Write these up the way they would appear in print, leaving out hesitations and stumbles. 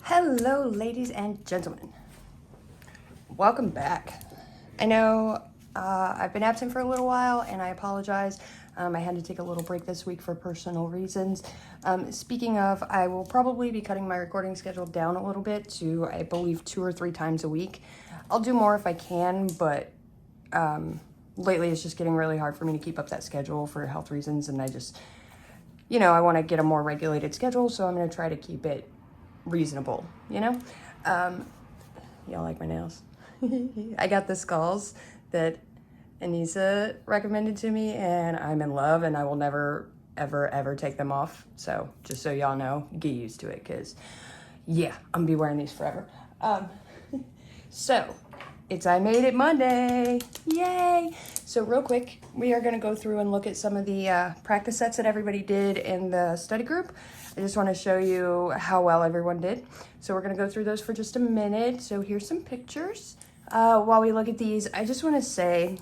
Hello, ladies and gentlemen. Welcome back. I know I've been absent for a little while, and I apologize. I had to take a little break this week for personal reasons. Speaking of, I will probably be cutting my recording schedule down a little bit to, I believe, 2 or 3 times a week. I'll do more if I can, but lately it's just getting really hard for me to keep up that schedule for health reasons, and I just, I want to get a more regulated schedule, so I'm going to try to keep it reasonable, Y'all like my nails? I got the skulls that Anissa recommended to me, and I'm in love, and I will never, ever take them off. So just so y'all know, get used to it, because yeah, I'm gonna be wearing these forever. So it's I Made It Monday, yay! So real quick, we are gonna go through and look at some of the practice sets that everybody did in the study group. I just want to show you how well everyone did. So we're going to go through those for just a minute. So here's some pictures. While we look at these, I just want to say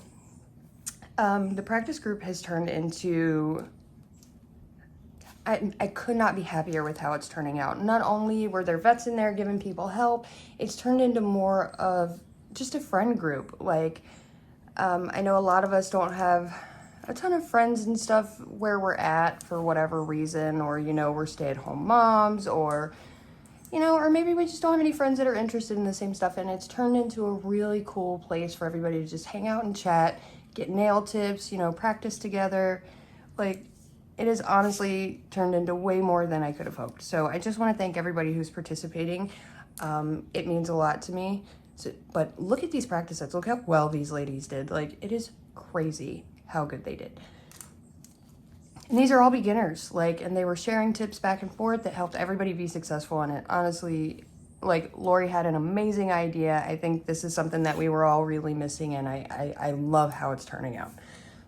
the practice group has turned into... I could not be happier with how it's turning out. Not only were there vets in there giving people help, it's turned into more of just a friend group. Like, I know a lot of us don't have a ton of friends and stuff where we're at for whatever reason, or, we're stay-at-home moms, or, or maybe we just don't have any friends that are interested in the same stuff, and it's turned into a really cool place for everybody to just hang out and chat, get nail tips, practice together. Like, it has honestly turned into way more than I could have hoped. So I just want to thank everybody who's participating. It means a lot to me. But look at these practice sets. Look how well these ladies did. Like, it is crazy how good they did. And these are all beginners, and they were sharing tips back and forth that helped everybody be successful on it. Honestly, Lori had an amazing idea. I think this is something that we were all really missing, and I love how it's turning out.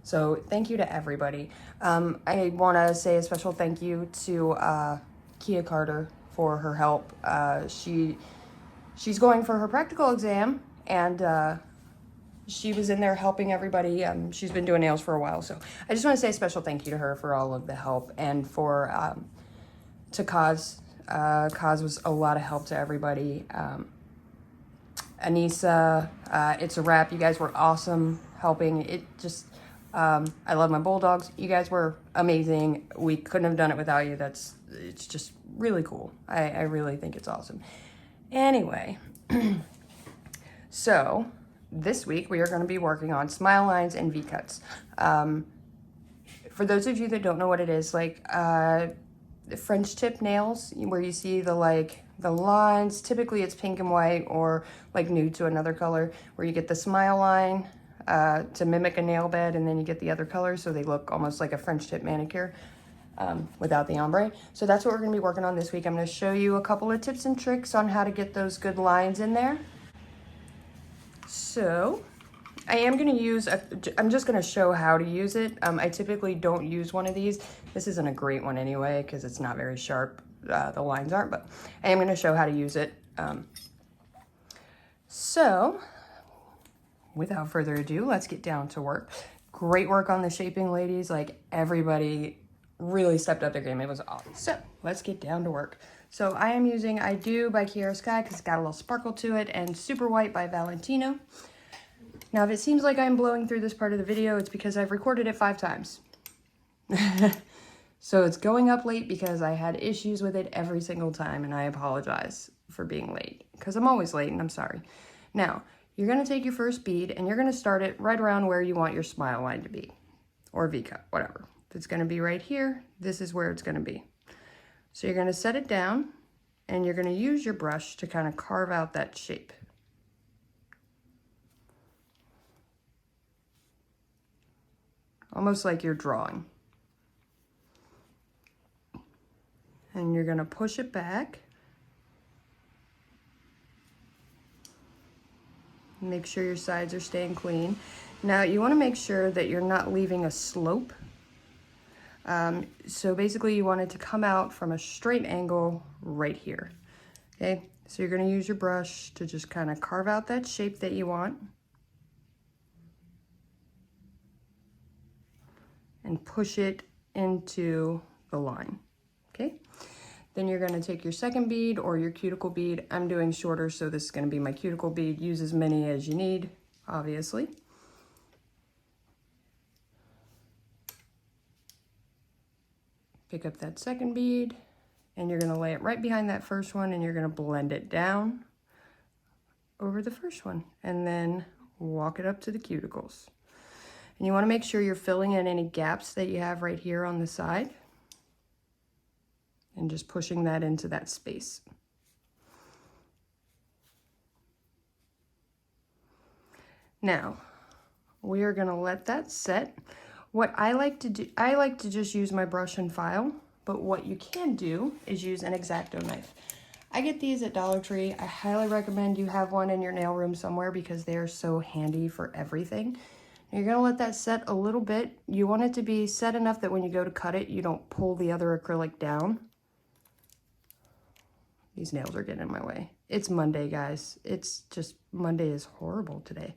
So thank you to everybody. I want to say a special thank you to Kia Carter for her help. She's going for her practical exam, and she was in there helping everybody. She's been doing nails for a while, so I just want to say a special thank you to her for all of the help, and to Kaz. Kaz was a lot of help to everybody. Anissa, It's a Wrap. You guys were awesome helping. It just, I love my bulldogs. You guys were amazing. We couldn't have done it without you. It's just really cool. I really think it's awesome. Anyway, so this week we are going to be working on smile lines and V-cuts. For those of you that don't know what it is, French tip nails, where you see the lines, typically it's pink and white or nude to another color, where you get the smile line to mimic a nail bed, and then you get the other color so they look almost like a French tip manicure without the ombre. So that's what we're going to be working on this week. I'm going to show you a couple of tips and tricks on how to get those good lines in there. So I am going to use, I'm just going to show how to use it. I typically don't use one of these. This isn't a great one anyway, because it's not very sharp. The lines aren't, but I am going to show how to use it. So without further ado, let's get down to work. Great work on the shaping, ladies. Everybody really stepped up their game. It was awesome. So let's get down to work. So I am using I Do by Kiara Sky because it's got a little sparkle to it, and Super White by Valentino. Now, if it seems like I'm blowing through this part of the video, it's because I've recorded it 5 times. So it's going up late because I had issues with it every single time, and I apologize for being late, because I'm always late, and I'm sorry. Now, you're going to take your first bead, and you're going to start it right around where you want your smile line to be, or V-cut, whatever. If it's going to be right here, this is where it's going to be. So you're going to set it down, and you're going to use your brush to kind of carve out that shape. Almost like you're drawing. And you're going to push it back. Make sure your sides are staying clean. Now you want to make sure that you're not leaving a slope. So basically you want it to come out from a straight angle right here. Okay, so you're going to use your brush to just kind of carve out that shape that you want. And push it into the line, okay? Then you're gonna take your second bead or your cuticle bead. I'm doing shorter, so this is gonna be my cuticle bead. Use as many as you need, obviously. Pick up that second bead, and you're gonna lay it right behind that first one, and you're gonna blend it down over the first one, and then walk it up to the cuticles. And you wanna make sure you're filling in any gaps that you have right here on the side, and just pushing that into that space. Now, we are gonna let that set. What I like to do, I like to just use my brush and file, but what you can do is use an X-Acto knife. I get these at Dollar Tree. I highly recommend you have one in your nail room somewhere because they are so handy for everything. You're gonna let that set a little bit. You want it to be set enough that when you go to cut it, you don't pull the other acrylic down. These nails are getting in my way. It's Monday, guys. It's just, Monday is horrible today.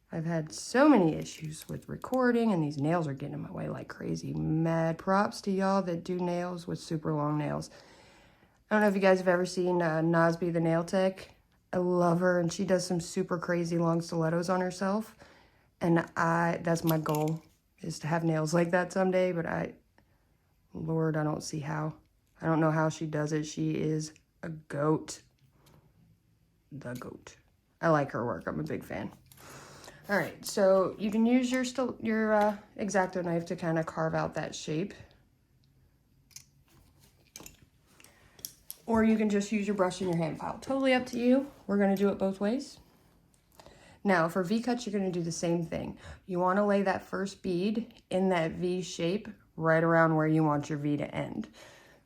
I've had so many issues with recording, and these nails are getting in my way like crazy. Mad props to y'all that do nails with super long nails. I don't know if you guys have ever seen Nosby the Nail Tech. I love her, and she does some super crazy long stilettos on herself. And that's my goal, is to have nails like that someday, but Lord, I don't see how. I don't know how she does it. She is a goat. The goat. I like her work. I'm a big fan. All right, so you can use your X-Acto knife to kind of carve out that shape. Or you can just use your brush and your hand file. Totally up to you. We're gonna do it both ways. Now for V-cuts, you're gonna do the same thing. You wanna lay that first bead in that V shape right around where you want your V to end.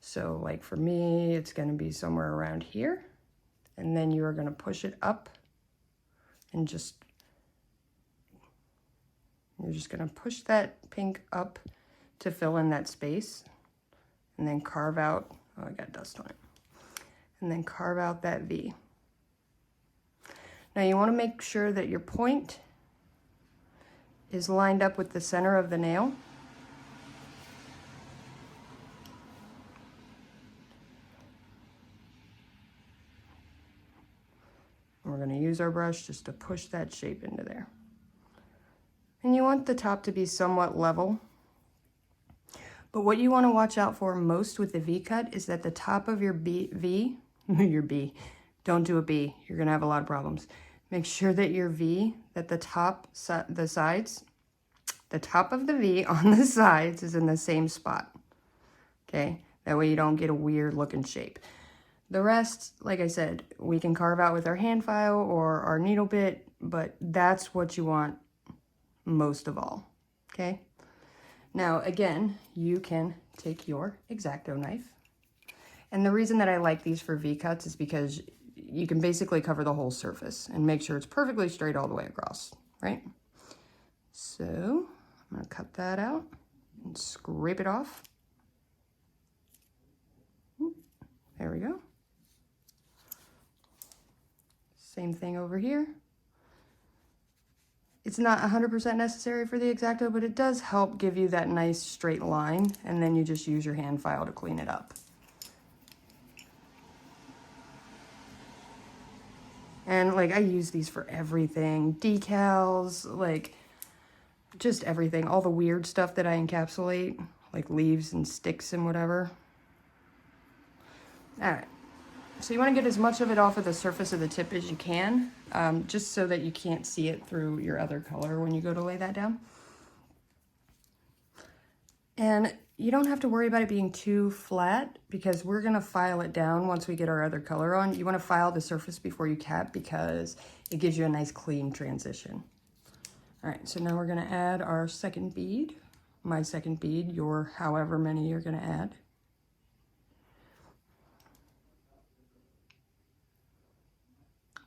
So like for me, it's gonna be somewhere around here. And then you are gonna push it up and you're just gonna push that pink up to fill in that space, and then carve out, oh, I got dust on it. And then carve out that V. Now you wanna make sure that your point is lined up with the center of the nail. And we're gonna use our brush just to push that shape into there. And you want the top to be somewhat level. But what you want to watch out for most with the V-cut is that the top of your don't do a B, you're going to have a lot of problems. Make sure that your V, that the top of the V on the sides is in the same spot. Okay, that way you don't get a weird looking shape. The rest, like I said, we can carve out with our hand file or our needle bit, but that's what you want most of all, okay? Now, again, you can take your X-Acto knife. And the reason that I like these for V-cuts is because you can basically cover the whole surface and make sure it's perfectly straight all the way across, right? So, I'm gonna cut that out and scrape it off. There we go. Same thing over here. It's not 100% necessary for the X-Acto, but it does help give you that nice straight line, and then you just use your hand file to clean it up. And like, I use these for everything. Decals, like just everything. All the weird stuff that I encapsulate, like leaves and sticks and whatever. All right. So you want to get as much of it off of the surface of the tip as you can, just so that you can't see it through your other color when you go to lay that down. And you don't have to worry about it being too flat because we're going to file it down once we get our other color on. You want to file the surface before you cap because it gives you a nice clean transition. All right, so now we're going to add our second bead. My second bead, your however many you're going to add.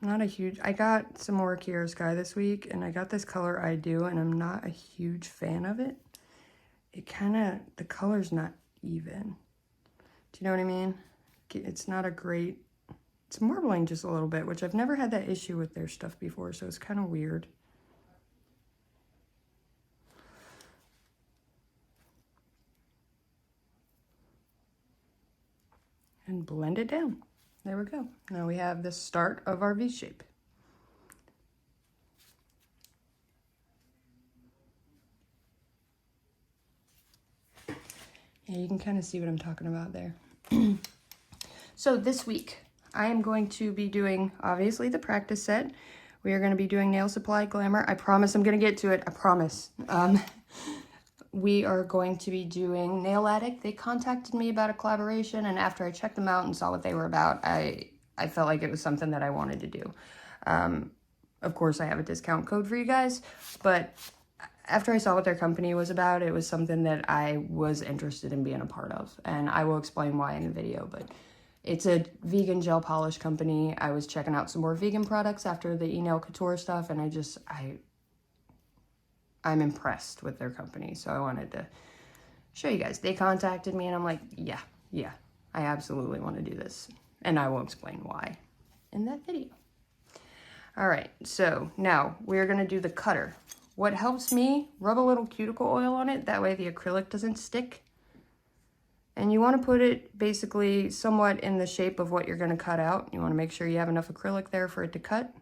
Not a huge, I got some more Kiara Sky this week, and I got this color I Do, and I'm not a huge fan of it. It kind of, the color's not even. Do you know what I mean? It's not a great, it's marbling just a little bit, which I've never had that issue with their stuff before, so it's kind of weird. and blend it down. There we go. Now we have the start of our V shape. Yeah, you can kind of see what I'm talking about there. So this week, I am going to be doing, obviously, the practice set. We are going to be doing Nail Supply Glamour. I promise I'm going to get to it. I promise. We are going to be doing Nail Addict. They contacted me about a collaboration, and after I checked them out and saw what they were about, I felt like it was something that I wanted to do. Of course, I have a discount code for you guys, but after I saw what their company was about, it was something that I was interested in being a part of, and I will explain why in the video, but it's a vegan gel polish company. I was checking out some more vegan products after the eNail Couture stuff, and I'm impressed with their company, so I wanted to show you guys. They contacted me, and I'm like, yeah, I absolutely want to do this, and I will explain why in that video. All right, so now we're going to do the cutter. What helps me, rub a little cuticle oil on it, that way the acrylic doesn't stick. And you want to put it basically somewhat in the shape of what you're going to cut out. You want to make sure you have enough acrylic there for it to cut.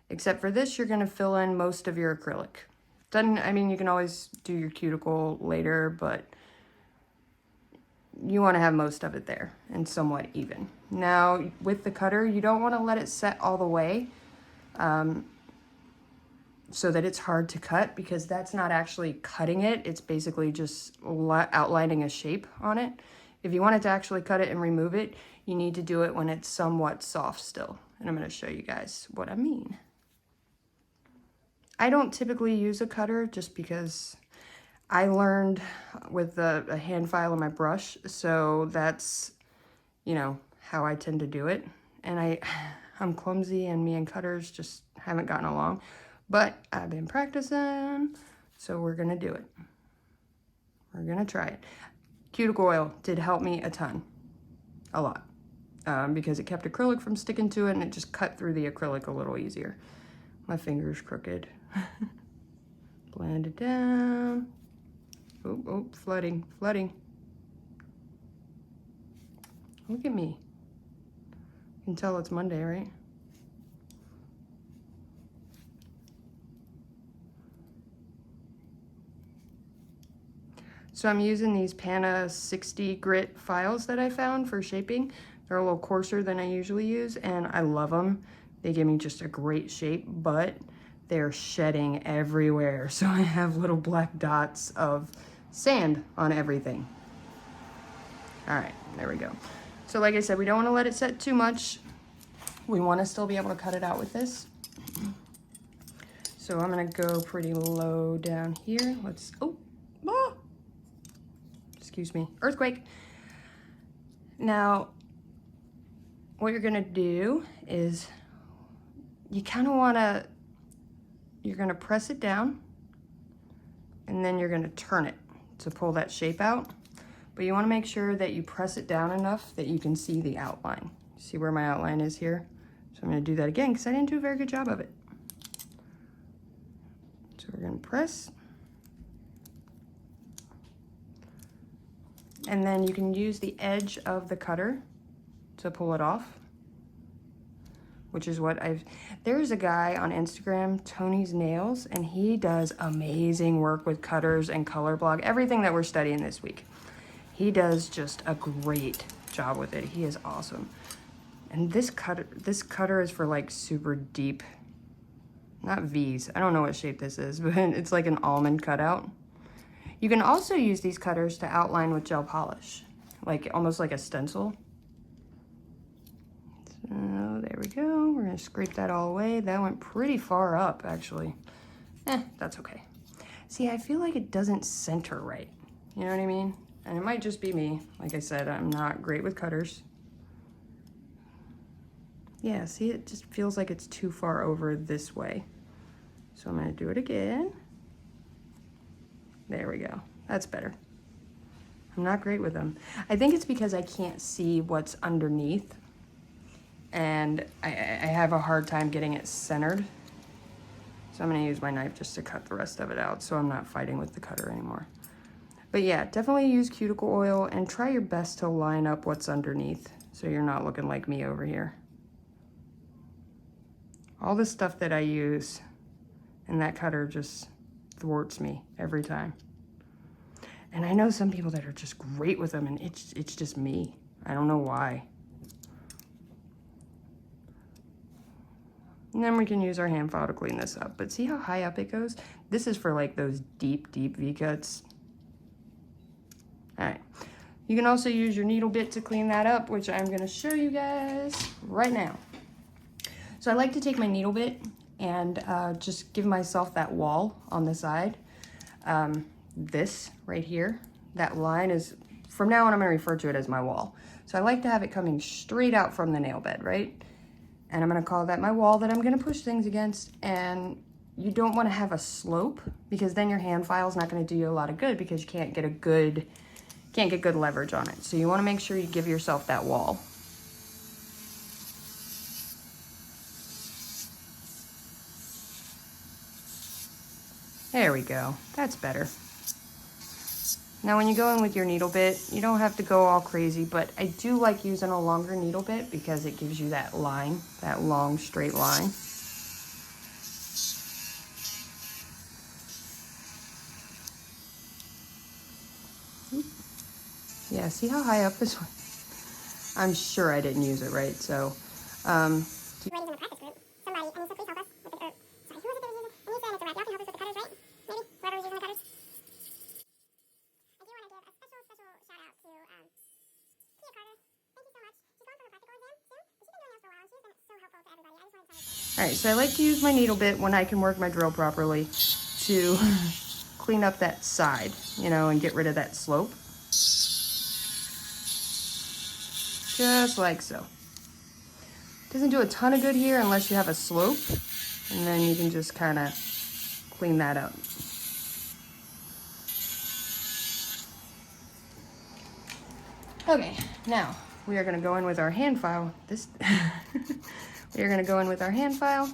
Except for this, you're going to fill in most of your acrylic. I mean, you can always do your cuticle later, but you want to have most of it there and somewhat even. Now, with the cutter, you don't want to let it set all the way so that it's hard to cut, because that's not actually cutting it. It's basically just outlining a shape on it. If you wanted to actually cut it and remove it, you need to do it when it's somewhat soft still. And I'm going to show you guys what I mean. I don't typically use a cutter just because I learned with a hand file and my brush, so that's, you know, how I tend to do it. And I'm clumsy, and me and cutters just haven't gotten along. But I've been practicing, so we're gonna do it. We're gonna try it. Cuticle oil did help me a ton, a lot, because it kept acrylic from sticking to it, and it just cut through the acrylic a little easier. My finger's crooked. Blend it down. Oh, flooding. Look at me. You can tell it's Monday, right? So I'm using these Pana 60 grit files that I found for shaping. They're a little coarser than I usually use, and I love them. They give me just a great shape, but they're shedding everywhere. So I have little black dots of sand on everything. All right, there we go. So like I said, we don't want to let it set too much. We want to still be able to cut it out with this. So I'm going to go pretty low down here. Excuse me, earthquake. Now, what you're gonna do is you kind of wanna, you're gonna press it down, and then you're gonna turn it to pull that shape out. But you wanna make sure that you press it down enough that you can see the outline. See where my outline is here? So I'm gonna do that again because I didn't do a very good job of it. So we're gonna press. And then you can use the edge of the cutter to pull it off, which is what there's a guy on Instagram, Tony's Nails, and he does amazing work with cutters and color block, everything that we're studying this week. He does just a great job with it. He is awesome. And this cutter is for like super deep, not V's. I don't know what shape this is, but it's like an almond cutout. You can also use these cutters to outline with gel polish, like almost like a stencil. So there we go. We're gonna scrape that all away. That went pretty far up, actually. That's okay. See, I feel like it doesn't center right. You know what I mean? And it might just be me. Like I said, I'm not great with cutters. Yeah, see, it just feels like it's too far over this way. So I'm gonna do it again. There we go. That's better. I'm not great with them. I think it's because I can't see what's underneath, and I have a hard time getting it centered. So I'm gonna use my knife just to cut the rest of it out so I'm not fighting with the cutter anymore. But yeah, definitely use cuticle oil and try your best to line up what's underneath so you're not looking like me over here. All the stuff that I use and that cutter just thwarts me every time. And I know some people that are just great with them, and it's just me. I don't know why. And then we can use our hand file to clean this up. But see how high up it goes? This is for like those deep, deep V-cuts. All right. You can also use your needle bit to clean that up, which I'm gonna show you guys right now. So I like to take my needle bit and just give myself that wall on the side. This right here, that line is, from now on I'm gonna refer to it as my wall. So I like to have it coming straight out from the nail bed, right? And I'm gonna call that my wall that I'm gonna push things against. And you don't wanna have a slope, because then your hand file is not gonna do you a lot of good, because you can't get good leverage on it. So you wanna make sure you give yourself that wall. There we go, that's better. Now when you go in with your needle bit, you don't have to go all crazy, but I do like using a longer needle bit because it gives you that line, that long straight line. Yeah, see how high up this one? I'm sure I didn't use it right, so. Ladies in the practice group, somebody, so please help us with the, sorry, who was it that was using? And you said it's a wrap. Y'all can help us with the cutters, right? Maybe? Whoever was using the cutters? I do want to give a special shout out to Tia Carter. Thank you so much. She's going for her practical exam soon, but she's been doing nails for a while, and she's been so helpful to everybody. I just wanted to tell her. All right, so I like to use my needle bit when I can work my drill properly to clean up that side, you know, and get rid of that slope. Just like so. Doesn't do a ton of good here unless you have a slope, and then you can just kind of clean that up. Okay, now we are going to go in with our hand file. We are going to go in with our hand file.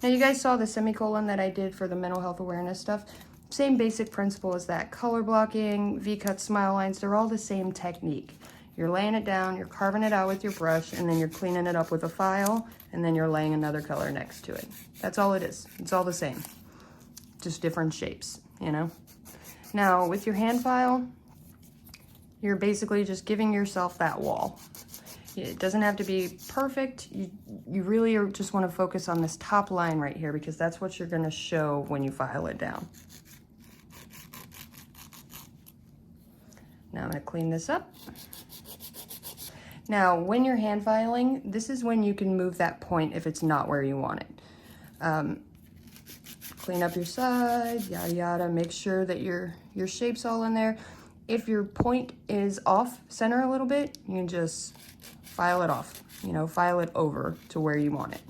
Now you guys saw the semicolon that I did for the mental health awareness stuff. Same basic principle as that. Color blocking, V-cut, smile lines, they're all the same technique. You're laying it down, you're carving it out with your brush, and then you're cleaning it up with a file, and then you're laying another color next to it. That's all it is. It's all the same. Just different shapes, you know? Now, with your hand file, you're basically just giving yourself that wall. It doesn't have to be perfect. You really just want to focus on this top line right here, because that's what you're going to show when you file it down. Now I'm going to clean this up. Now, when you're hand filing, this is when you can move that point if it's not where you want it. Clean up your side, yada yada. Make sure that your shape's all in there. If your point is off center a little bit, you can just file it off. You know, file it over to where you want it.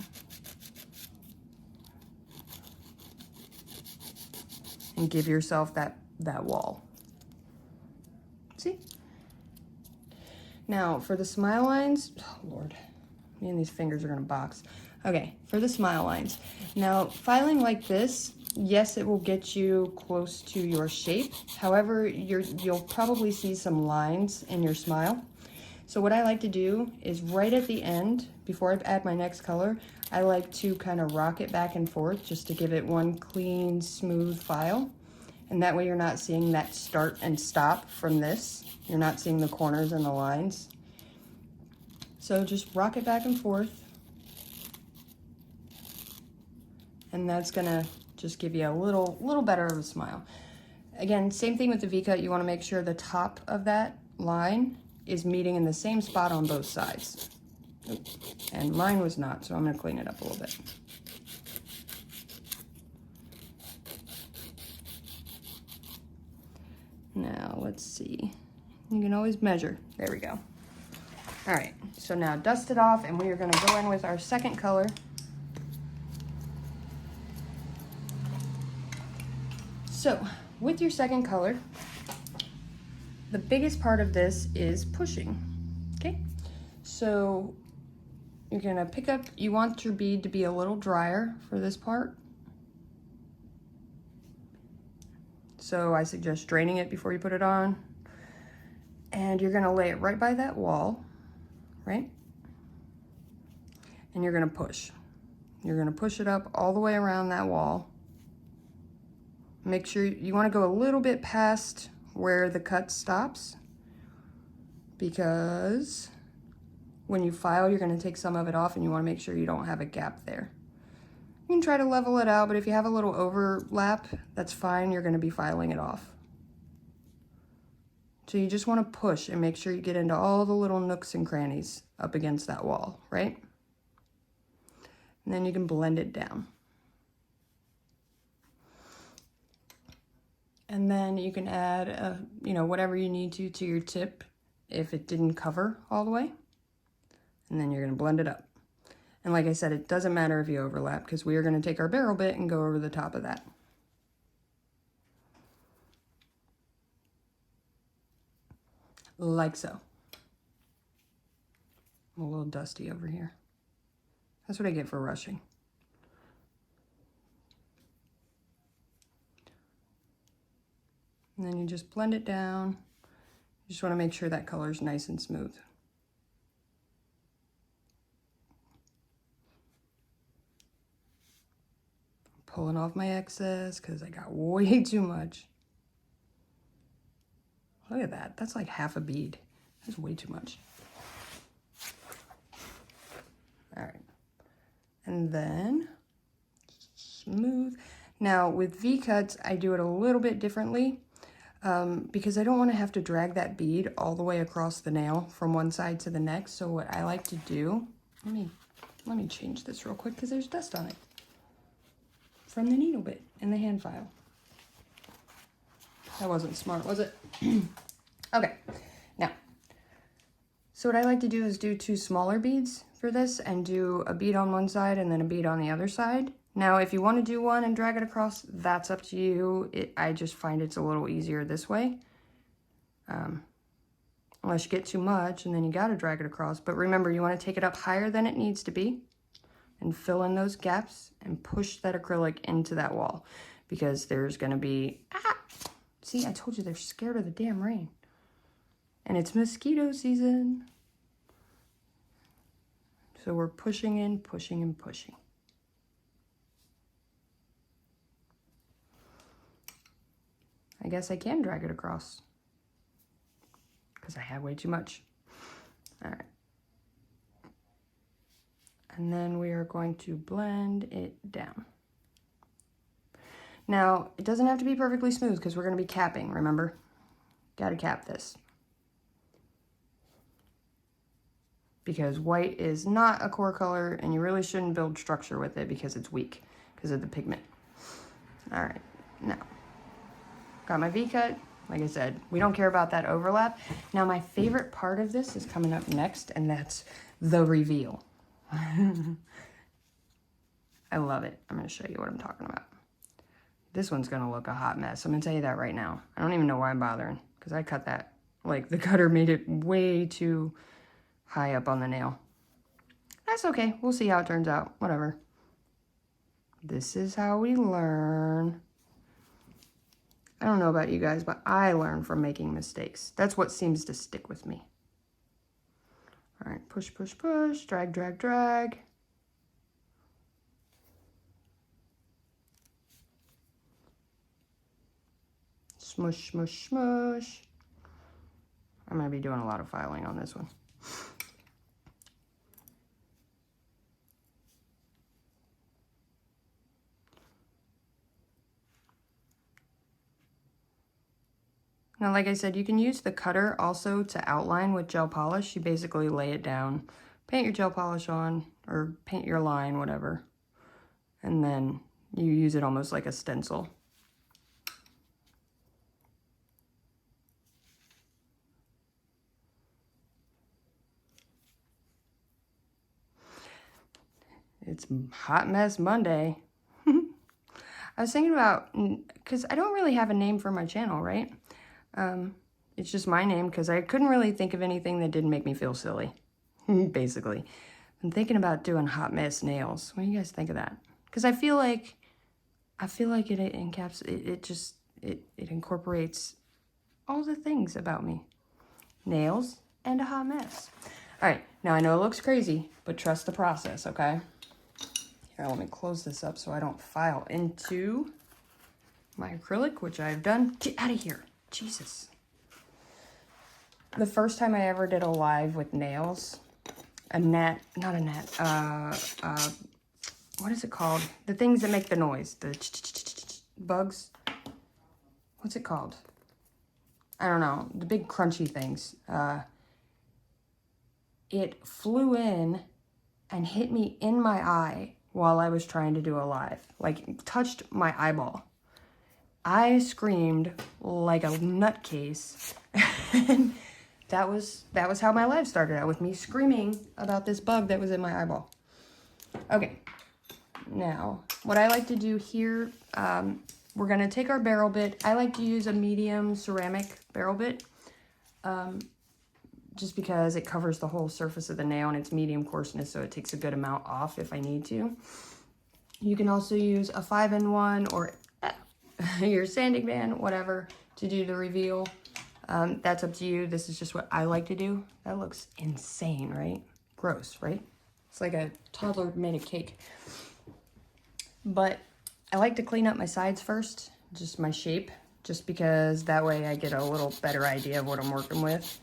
And give yourself that wall. See? Now, for the smile lines, oh Lord, me and these fingers are gonna box. Okay, for the smile lines. Now, filing like this, yes, it will get you close to your shape. However, you'll probably see some lines in your smile. So what I like to do is right at the end, before I add my next color, I like to kind of rock it back and forth just to give it one clean, smooth file. And that way you're not seeing that start and stop from this. You're not seeing the corners and the lines. So just rock it back and forth. And that's gonna just give you a little better of a smile. Again, same thing with the V-cut. You wanna make sure the top of that line is meeting in the same spot on both sides. Oops. And mine was not, so I'm gonna clean it up a little bit. Now, let's see. You can always measure. There we go. All right, so now dust it off, and we are gonna go in with our second color. So, with your second color, the biggest part of this is pushing, okay? So, you're gonna pick up, you want your bead to be a little drier for this part. So I suggest draining it before you put it on. And you're gonna lay it right by that wall, right? And you're gonna push. You're gonna push it up all the way around that wall. Make sure you wanna go a little bit past where the cut stops, because when you file, you're gonna take some of it off and you wanna make sure you don't have a gap there. You can try to level it out, but if you have a little overlap, that's fine. You're gonna be filing it off. So you just wanna push and make sure you get into all the little nooks and crannies up against that wall, right? And then you can blend it down. And then you can add, whatever you need to your tip if it didn't cover all the way. And then you're gonna blend it up. And like I said, it doesn't matter if you overlap, because we are gonna take our barrel bit and go over the top of that. Like so. I'm a little dusty over here. That's what I get for rushing. And then you just blend it down. You just want to make sure that color's nice and smooth. Pulling off my excess because I got way too much. Look at that. That's like half a bead. That's way too much. All right. And then smooth. Now with V-cuts, I do it a little bit differently because I don't want to have to drag that bead all the way across the nail from one side to the next. So what I like to do, let me change this real quick because there's dust on it from the needle bit in the hand file. That wasn't smart, was it? Okay, now, so what I like to do is do 2 smaller beads for this and do a bead on one side and then a bead on the other side. Now, if you want to do one and drag it across, that's up to you. I just find it's a little easier this way. Unless you get too much and then you got to drag it across. But remember, you want to take it up higher than it needs to be and fill in those gaps and push that acrylic into that wall, because there's going to be, see, I told you they're scared of the damn rain. And it's mosquito season. So we're pushing in, pushing and pushing. I guess I can drag it across because I had way too much. All right. And then we are going to blend it down. Now, it doesn't have to be perfectly smooth because we're going to be capping, remember? Got to cap this. Because white is not a core color and you really shouldn't build structure with it because it's weak because of the pigment. All right, now, got my V-cut. Like I said, we don't care about that overlap. Now, my favorite part of this is coming up next, and that's the reveal. I love it. I'm going to show you what I'm talking about. This one's going to look a hot mess. I'm going to tell you that right now. I don't even know why I'm bothering, because I cut that. Like, the cutter made it way too high up on the nail. That's okay. We'll see how it turns out. Whatever. This is how we learn. I don't know about you guys, but I learn from making mistakes. That's what seems to stick with me. All right, push, push, push, drag, drag, drag. Smush, smush, smush. I'm going to be doing a lot of filing on this one. Now, like I said, you can use the cutter also to outline with gel polish. You basically lay it down, paint your gel polish on, or paint your line, whatever. And then you use it almost like a stencil. It's Hot Mess Monday. I was thinking about, because I don't really have a name for my channel, right? It's just my name because I couldn't really think of anything that didn't make me feel silly, basically. I'm thinking about doing Hot Mess Nails. What do you guys think of that? Because I feel like it It incorporates all the things about me. Nails and a hot mess. All right, now I know it looks crazy, but trust the process, okay? Here, let me close this up so I don't file into my acrylic, which I've done. Get out of here, Jesus. The first time I ever did a live with nails, what is it called? The things that make the noise, the bugs. What's it called? I don't know, the big crunchy things. It flew in and hit me in my eye while I was trying to do a live. Like, touched my eyeball. I screamed like a nutcase. And that was how my live started out, with me screaming about this bug that was in my eyeball. Okay, now, what I like to do here, we're gonna take our barrel bit. I like to use a medium ceramic barrel bit, just because it covers the whole surface of the nail and it's medium coarseness, so it takes a good amount off if I need to. You can also use a 5-in-1 or your sanding band, whatever, to do the reveal. That's up to you. This is just what I like to do. That looks insane, right? Gross, right? It's like a toddler made a cake. But I like to clean up my sides first, just my shape, just because that way I get a little better idea of what I'm working with.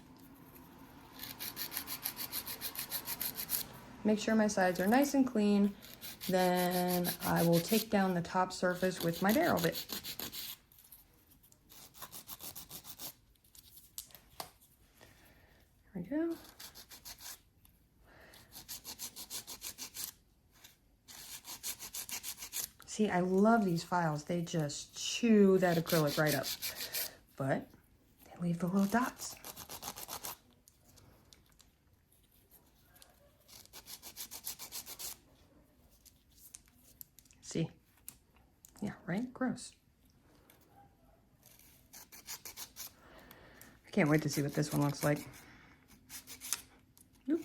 Make sure my sides are nice and clean. Then I will take down the top surface with my barrel bit. There we go. See, I love these files. They just chew that acrylic right up. But they leave the little dots. See? Yeah, right? Gross. I can't wait to see what this one looks like. Oop.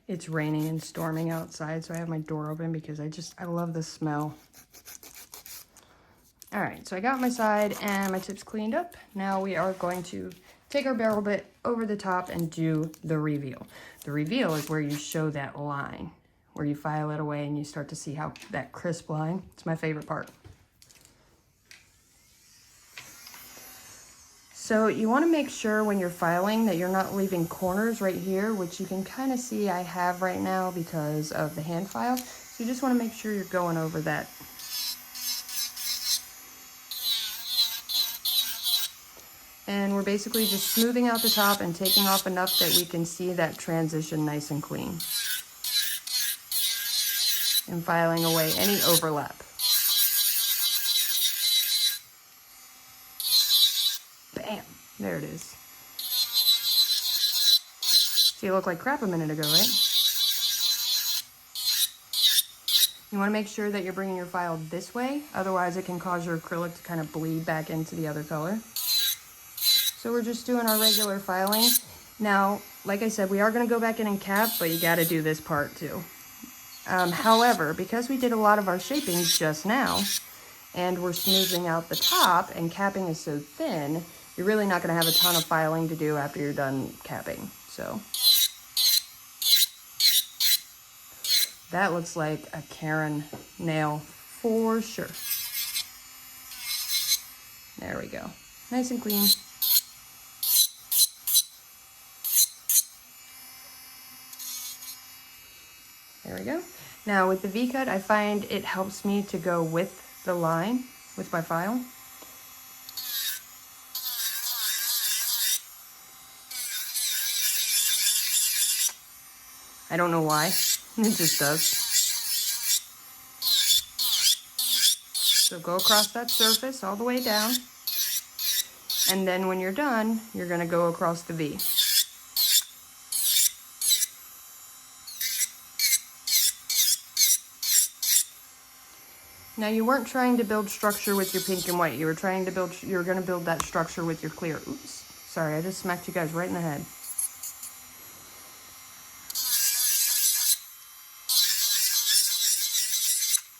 It's raining and storming outside, so I have my door open because I love the smell. All right, so I got my side and my tips cleaned up. Now we are going to take our barrel bit over the top and do the reveal. The reveal is where you show that line, where you file it away and you start to see how that crisp line. It's my favorite part. So you want to make sure when you're filing that you're not leaving corners right here, which you can kind of see I have right now because of the hand file. So you just want to make sure you're going over that. And we're basically just smoothing out the top and taking off enough that we can see that transition nice and clean. And filing away any overlap. Bam! There it is. See, it looked like crap a minute ago, right? You want to make sure that you're bringing your file this way, otherwise it can cause your acrylic to kind of bleed back into the other color. So we're just doing our regular filing. Now, like I said, we are going to go back in and cap, but you got to do this part too. However, because we did a lot of our shaping just now, and we're smoothing out the top, and capping is so thin, you're really not going to have a ton of filing to do after you're done capping. So that looks like a Caron nail for sure. There we go. Nice and clean. There we go. Now with the V-cut, I find it helps me to go with the line with my file. I don't know why, it just does. So go across that surface all the way down. And then when you're done, you're gonna go across the V. Now you weren't trying to build structure with your pink and white. You were going to build that structure with your clear. Oops, sorry, I just smacked you guys right in the head.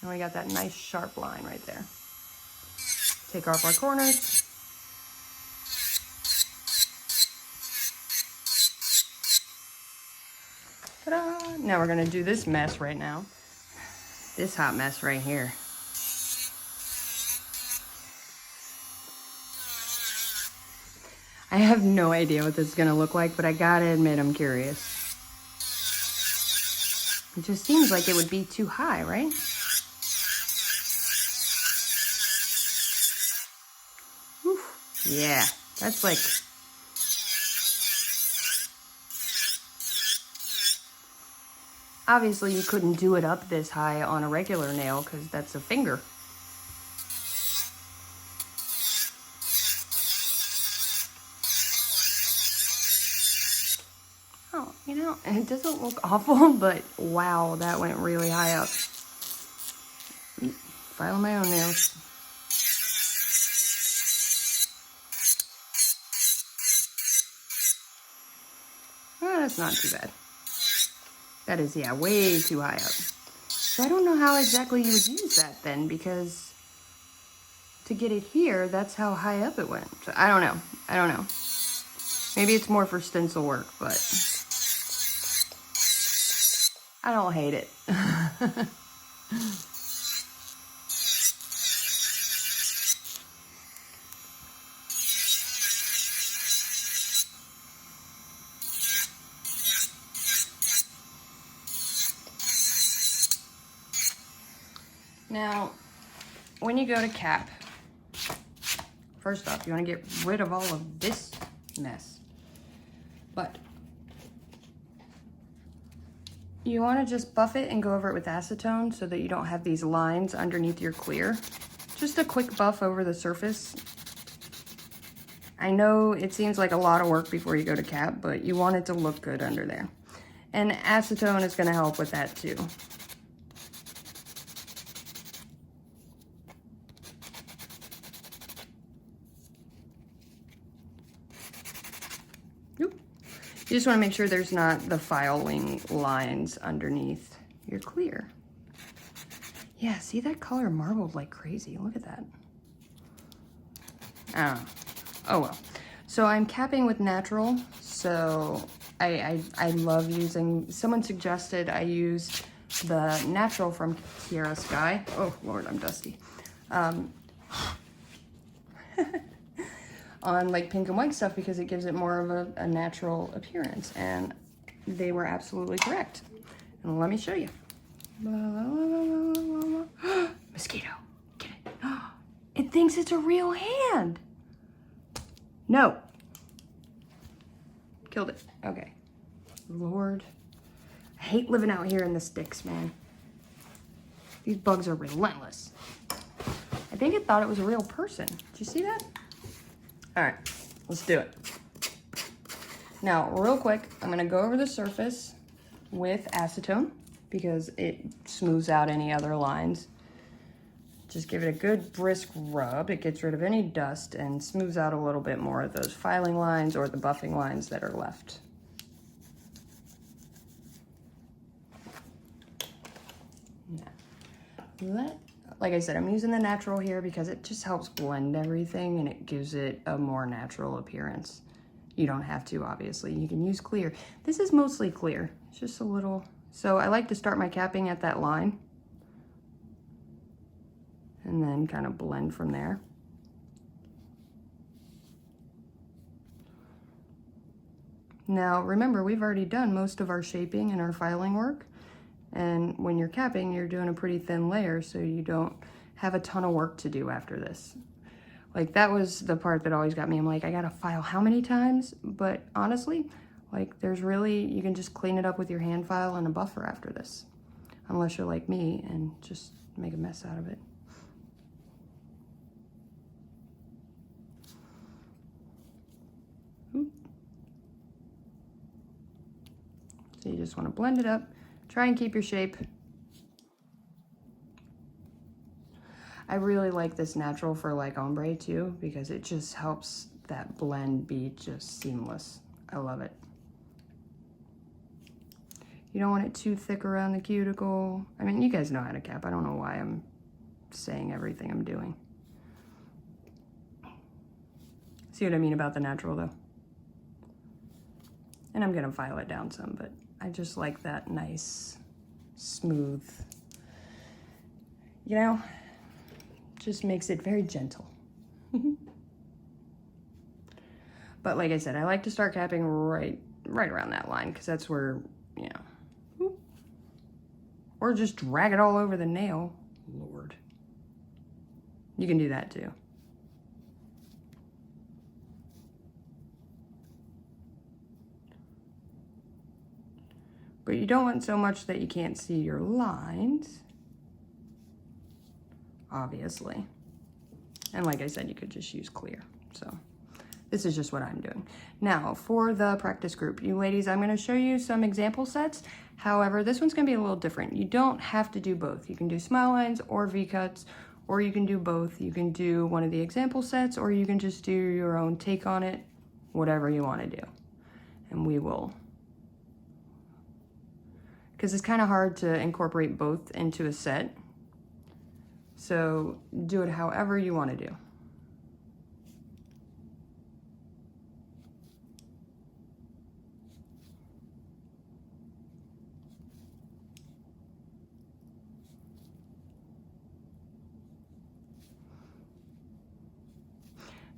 And we got that nice sharp line right there. Take off our corners. Ta-da! Now we're gonna do this mess right now. This hot mess right here. I have no idea what this is gonna look like, but I gotta admit I'm curious. It just seems like it would be too high, right? Oof. Yeah, that's like... Obviously you couldn't do it up this high on a regular nail because that's a finger. Oh, you know, it doesn't look awful, but wow, that went really high up. File my own nails. Oh, that's not too bad. That is, yeah, way too high up. So I don't know how exactly you would use that then, because to get it here, that's how high up it went. So I don't know. I don't know. Maybe it's more for stencil work, but I don't hate it. Now, when you go to cap, first off, you want to get rid of all of this mess. But you want to just buff it and go over it with acetone so that you don't have these lines underneath your clear. Just a quick buff over the surface. I know it seems like a lot of work before you go to cap, but you want it to look good under there. And acetone is going to help with that too. You just want to make sure there's not the filing lines underneath your clear. Yeah, see that color marbled like crazy. Look at that. Oh well. So I'm capping with natural. So I love using, someone suggested I use the natural from Kiara Sky. Oh Lord, I'm dusty. On like pink and white stuff because it gives it more of a natural appearance, and they were absolutely correct. And let me show you. Mosquito, get it. It thinks it's a real hand. No. Killed it. Okay. Lord. I hate living out here in the sticks, man. These bugs are relentless. I think it thought it was a real person. Did you see that? All right, let's do it. Now, real quick, I'm gonna go over the surface with acetone because it smooths out any other lines. Just give it a good brisk rub. It gets rid of any dust and smooths out a little bit more of those filing lines or the buffing lines that are left. Now, like I said, I'm using the natural here because it just helps blend everything and it gives it a more natural appearance. You don't have to, obviously. You can use clear. This is mostly clear. It's just a little... So I like to start my capping at that line and then kind of blend from there. Now, remember, we've already done most of our shaping and our filing work. And when you're capping, you're doing a pretty thin layer, so you don't have a ton of work to do after this. Like, that was the part that always got me. I'm like, I gotta file how many times? But honestly, like, there's really, you can just clean it up with your hand file and a buffer after this. Unless you're like me and just make a mess out of it. So you just want to blend it up. Try and keep your shape. I really like this natural for like ombre too, because it just helps that blend be just seamless. I love it. You don't want it too thick around the cuticle. I mean, you guys know how to cap. I don't know why I'm saying everything I'm doing. See what I mean about the natural though? And I'm gonna file it down some, but I just like that nice, smooth, you know, just makes it very gentle. But like I said, I like to start capping right around that line because that's where, you know, or just drag it all over the nail. Lord. You can do that too. But you don't want so much that you can't see your lines, obviously. And like I said, you could just use clear. So this is just what I'm doing. Now for the practice group, you ladies, I'm gonna show you some example sets. However, this one's gonna be a little different. You don't have to do both. You can do smile lines or V-cuts, or you can do both. You can do one of the example sets, or you can just do your own take on it, whatever you wanna do. And we will, because it's kind of hard to incorporate both into a set. So do it however you want to do.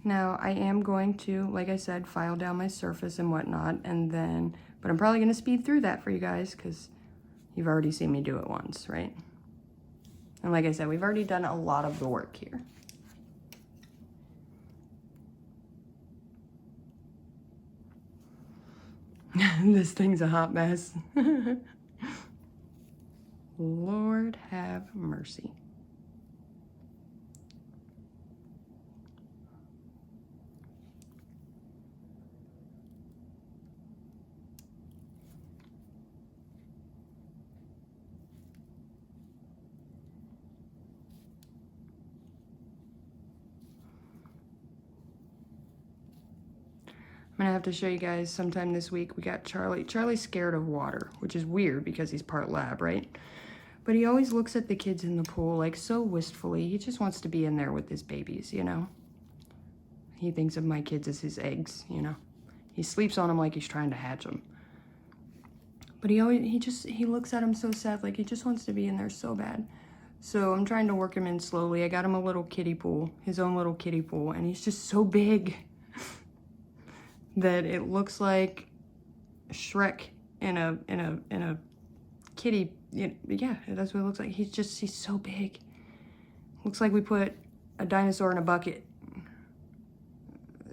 Now I am going to, like I said, file down my surface and whatnot, and then, but I'm probably going to speed through that for you guys because you've already seen me do it once, right? And like I said, we've already done a lot of the work here. This thing's a hot mess. Lord have mercy. I'm gonna have to show you guys sometime this week. We got Charlie. Charlie's scared of water, which is weird because he's part lab, right? But he always looks at the kids in the pool like so wistfully. He just wants to be in there with his babies, you know? He thinks of my kids as his eggs, you know? He sleeps on them like he's trying to hatch them. But he looks at them so sad, like he just wants to be in there so bad. So I'm trying to work him in slowly. I got him a little kiddie pool, his own little kiddie pool, and he's just so big that it looks like Shrek in a kitty. Yeah, that's what it looks like. He's so big. Looks like we put a dinosaur in a bucket.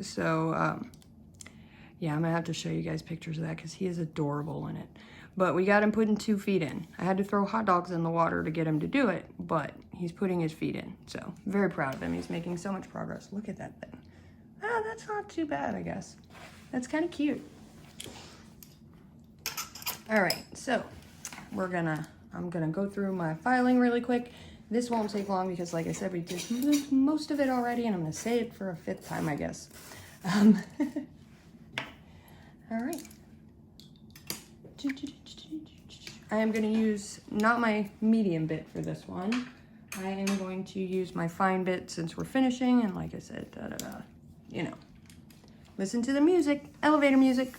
So yeah, I'm gonna have to show you guys pictures of that because he is adorable in it. But we got him putting 2 feet in. I had to throw hot dogs in the water to get him to do it, but he's putting his feet in. So very proud of him. He's making so much progress. Look at that thing. Ah, that's not too bad, I guess. That's kind of cute. All right, so I'm gonna go through my filing really quick. This won't take long because, like I said, we did most of it already, and I'm gonna say it for a 5th time, I guess. All right. I am gonna use not my medium bit for this one. I am going to use my fine bit since we're finishing, and like I said, you know. Listen to the music, elevator music.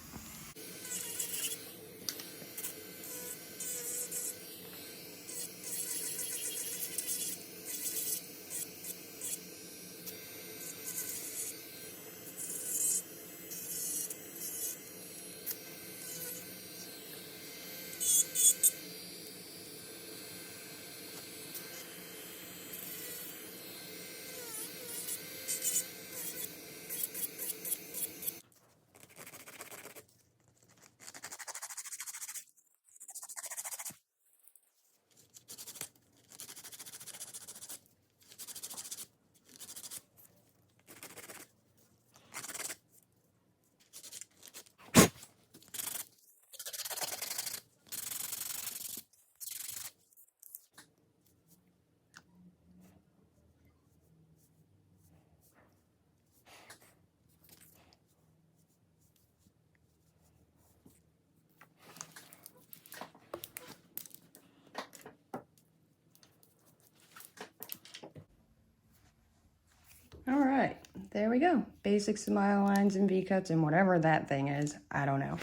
All right, there we go. Basic smile lines and V-cuts and whatever that thing is. I don't know.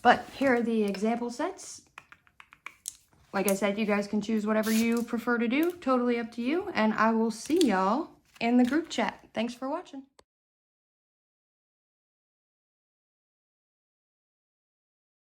But here are the example sets. Like I said, you guys can choose whatever you prefer to do. Totally up to you. And I will see y'all in the group chat. Thanks for watching.